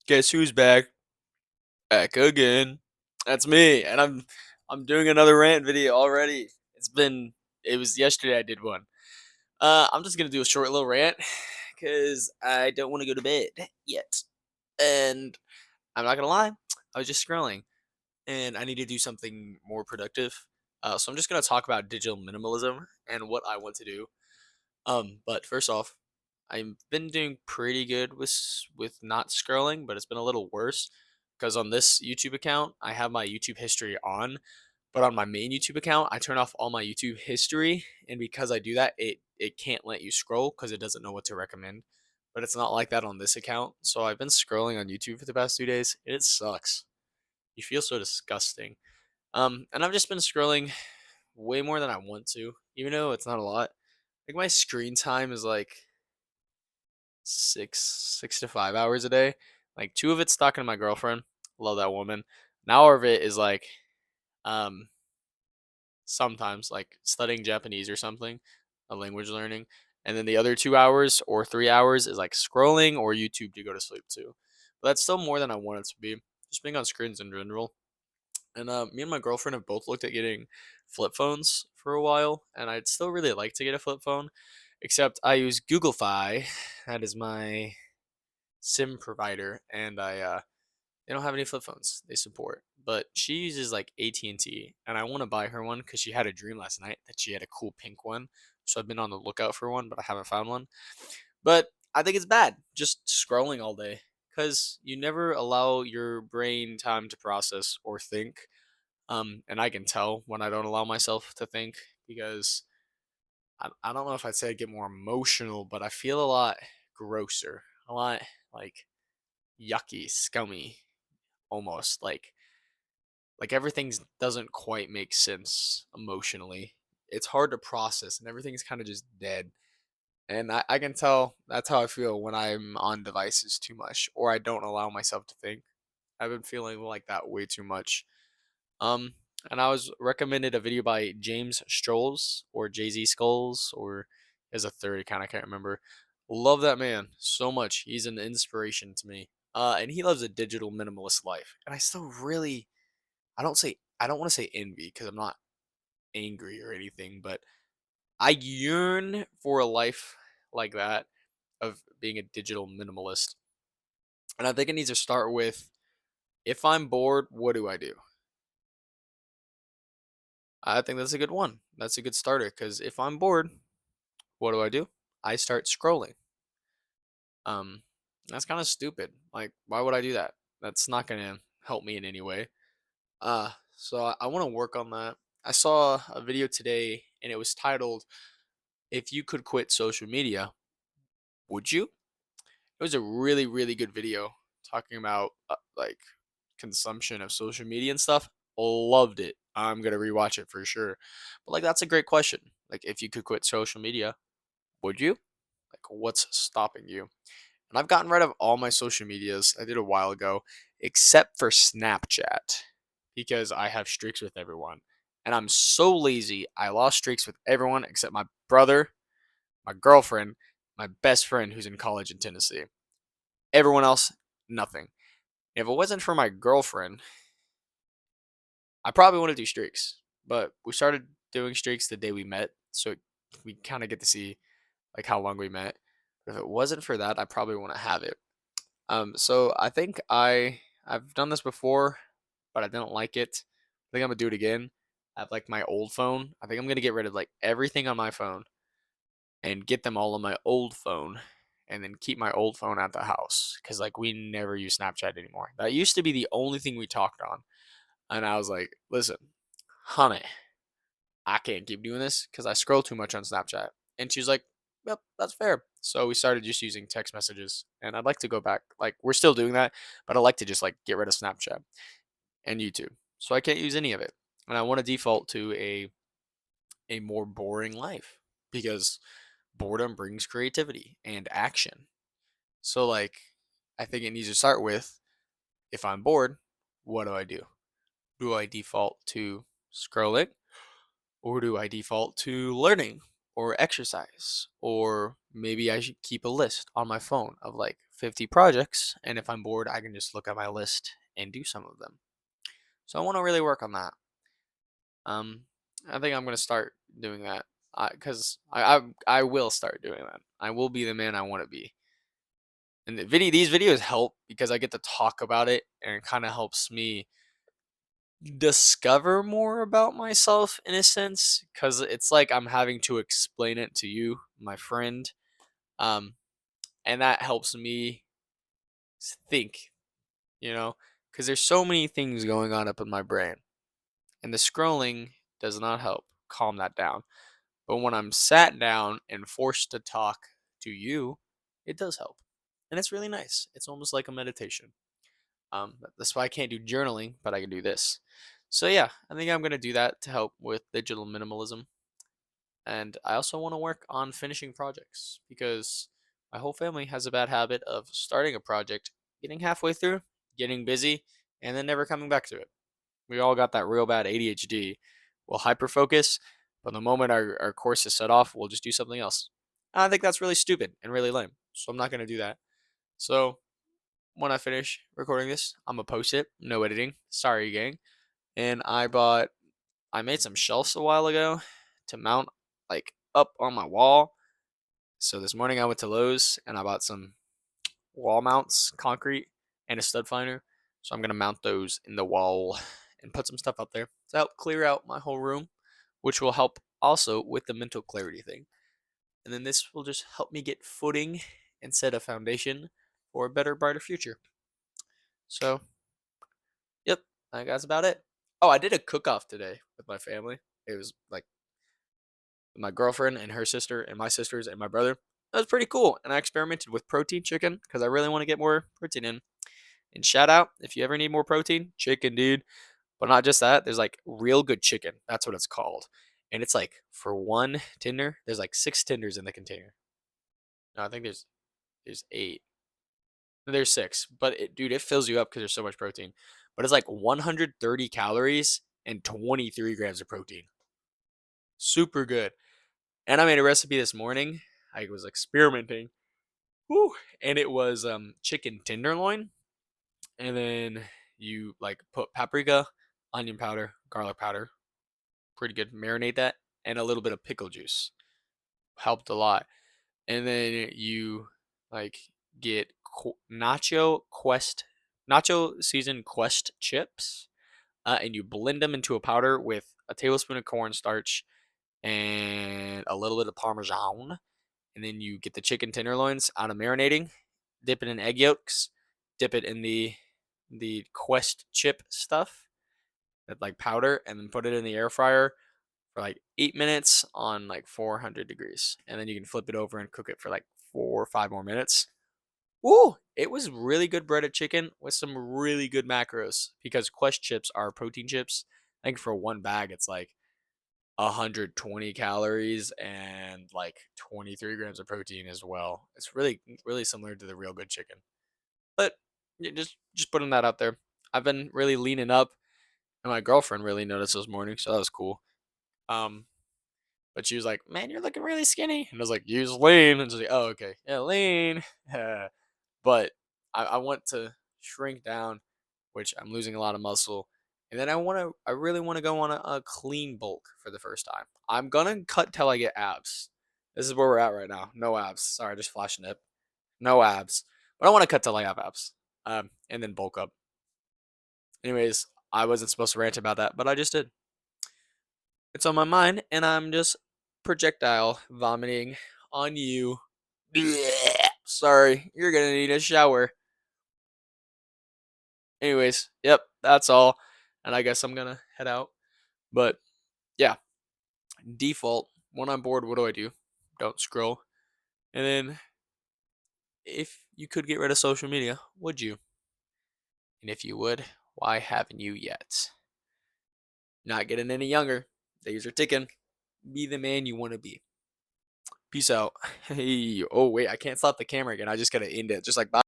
Guess who's back? Back again. That's me, and I'm doing another rant video already. It was yesterday I did one. I'm just gonna do a short little rant because I don't want to go to bed yet, and I'm not gonna lie, I was just scrolling, and I need to do something more productive. So I'm just gonna talk about digital minimalism and what I want to do. But first off, I've been doing pretty good with not scrolling, but it's been a little worse because on this YouTube account, I have my YouTube history on, but on my main YouTube account, I turn off all my YouTube history, and because I do that, it can't let you scroll because it doesn't know what to recommend. But it's not like that on this account. So I've been scrolling on YouTube for the past 2 days. It sucks. You feel so disgusting. And I've just been scrolling way more than I want to, even though it's not a lot. Like my screen time is like 6 to 5 hours a day. Like two of it's talking to my girlfriend. Love that woman. An hour of it is like um sometimes like studying Japanese or something, a language learning. And then the other 2 hours or 3 hours is like scrolling or YouTube to go to sleep too. But that's still more than I want it to be. Just being on screens in general. And me and my girlfriend have both looked at getting flip phones for a while, and I'd still really like to get a flip phone, except I use Google Fi. That is my SIM provider, and they don't have any flip phones they support. But she uses like AT&T, and I want to buy her one because she had a dream last night that she had a cool pink one. So I've been on the lookout for one, but I haven't found one. But I think it's bad just scrolling all day because you never allow your brain time to process or think. And I can tell when I don't allow myself to think because I don't know if I'd say I get more emotional, but I feel a lot grosser, a lot like yucky, scummy, almost like everything doesn't quite make sense emotionally. It's hard to process, and everything's kind of just dead. And I can tell that's how I feel when I'm on devices too much, or I don't allow myself to think. I've been feeling like that way too much. Um, and I was recommended a video by James Strolls or Jay Z Skulls or as a third account I can't remember. Love that man so much. He's an inspiration to me. And he loves a digital minimalist life. And I still really, I don't want to say envy because I'm not angry or anything, but I yearn for a life like that of being a digital minimalist. And I think it needs to start with if I'm bored, what do I do? I think that's a good one. That's a good starter because if I'm bored, what do? I start scrolling. Um, that's kind of stupid. Like, why would I do that? That's not gonna help me in any way. So I want to work on that. I saw a video today, and it was titled "If You Could Quit Social Media, Would You?" It was a really, really good video talking about like consumption of social media and stuff. Loved it. I'm gonna rewatch it for sure. But like, that's a great question. Like, if you could quit social media, would you? Like, what's stopping you? And I've gotten rid of all my social medias. I did a while ago, except for Snapchat, because I have streaks with everyone. And I'm so lazy. I lost streaks with everyone except my brother, my girlfriend, my best friend who's in college in Tennessee. Everyone else, nothing. If it wasn't for my girlfriend, I probably want to do streaks. But we started doing streaks the day we met, so we kind of get to see like how long we met. But if it wasn't for that, I probably want to have it. So I think I've done this before, but I didn't like it. I think I'm gonna do it again. I have like my old phone. I think I'm gonna get rid of like everything on my phone and get them all on my old phone, and then keep my old phone at the house because like we never use Snapchat anymore. That used to be the only thing we talked on, and I was like, listen, honey, I can't keep doing this because I scroll too much on Snapchat. And she's like, yep, that's fair. So we started just using text messages. And I'd like to go back. Like, we're still doing that, but I'd like to just like get rid of Snapchat and YouTube. So I can't use any of it. And I want to default to a more boring life because boredom brings creativity and action. So like I think it needs to start with if I'm bored, what do I do? Do I default to scrolling? Or do I default to learning or exercise? Or maybe I should keep a list on my phone of like 50 projects, and if I'm bored, I can just look at my list and do some of them. So I want to really work on that. Um, I think I'm gonna start doing that because I will start doing that. I will be the man I want to be. And these videos help because I get to talk about it, and it kind of helps me discover more about myself in a sense. Because it's like I'm having to explain it to you, my friend, um, and that helps me think. Because there's so many things going on up in my brain, and the scrolling does not help calm that down. But when I'm sat down and forced to talk to you, it does help. And it's really nice. It's almost like a meditation. That's why I can't do journaling, but I can do this. So, yeah, I think I'm going to do that to help with digital minimalism. And I also want to work on finishing projects because my whole family has a bad habit of starting a project, getting halfway through, getting busy, and then never coming back to it. We all got that real bad ADHD. We'll hyperfocus, but the moment our course is set off, we'll just do something else. I think that's really stupid and really lame. So I'm not going to do that. So when I finish recording this, I'm going to post it. No editing. Sorry, gang. And I made some shelves a while ago to mount like up on my wall. So this morning I went to Lowe's and I bought some wall mounts, concrete, and a stud finder. So I'm gonna mount those in the wall and put some stuff up there to help clear out my whole room, which will help also with the mental clarity thing. And then this will just help me get footing and set a foundation for a better, brighter future. So, yep, I think that's about it. Oh, I did a cook off today with my family. It was like my girlfriend and her sister and my sisters and my brother. That was pretty cool. And I experimented with protein chicken because I really want to get more protein in. And shout out if you ever need more protein, chicken, dude. But not just that, there's like real good chicken. That's what it's called. And it's like for one tender, there's like 6 tenders in the container. No, I think there's 8. No, there's 6. But dude, it fills you up because there's so much protein. But it's like 130 calories and 23 grams of protein. Super good. And I made a recipe this morning. I was experimenting. Whew, and it was chicken tenderloin. And then you like put paprika, onion powder, garlic powder, pretty good. Marinate that, and a little bit of pickle juice. Helped a lot. And then you like get nacho seasoned Quest chips, and you blend them into a powder with a tablespoon of cornstarch and a little bit of Parmesan. And then you get the chicken tenderloins out of marinating, dip it in egg yolks, dip it in the Quest chip stuff, that like powder, and then put it in the air fryer for like 8 minutes on like 400 degrees. And then you can flip it over and cook it for like 4 or 5 more minutes. Ooh, it was really good breaded chicken with some really good macros because Quest chips are protein chips. I think for one bag, it's like 120 calories and like 23 grams of protein as well. It's really, really similar to the real good chicken. But yeah, just putting that out there. I've been really leaning up, and my girlfriend really noticed this morning, so that was cool. Um, but she was like, "Man, you're looking really skinny," and I was like, "Use lean," and she's like, "Oh, okay, yeah, lean." But I want to shrink down, which I'm losing a lot of muscle, and then I really want to go on a clean bulk for the first time. I'm gonna cut till I get abs. This is where we're at right now. No abs. Sorry, just flashing it. No abs. But I want to cut till I have abs. And then bulk up. Anyways, I wasn't supposed to rant about that, but I just did. It's on my mind, and I'm just projectile vomiting on you. Sorry, you're gonna need a shower. Anyways, yep, that's all. And I guess I'm gonna head out. But yeah, default, when I'm bored, what do? Don't scroll. And then if you could get rid of social media, would you? And if you would, why haven't you yet? Not getting any younger. Days are ticking. Be the man you want to be. Peace out. Hey, oh wait, I can't stop the camera again. I just gotta end it. Just like bye.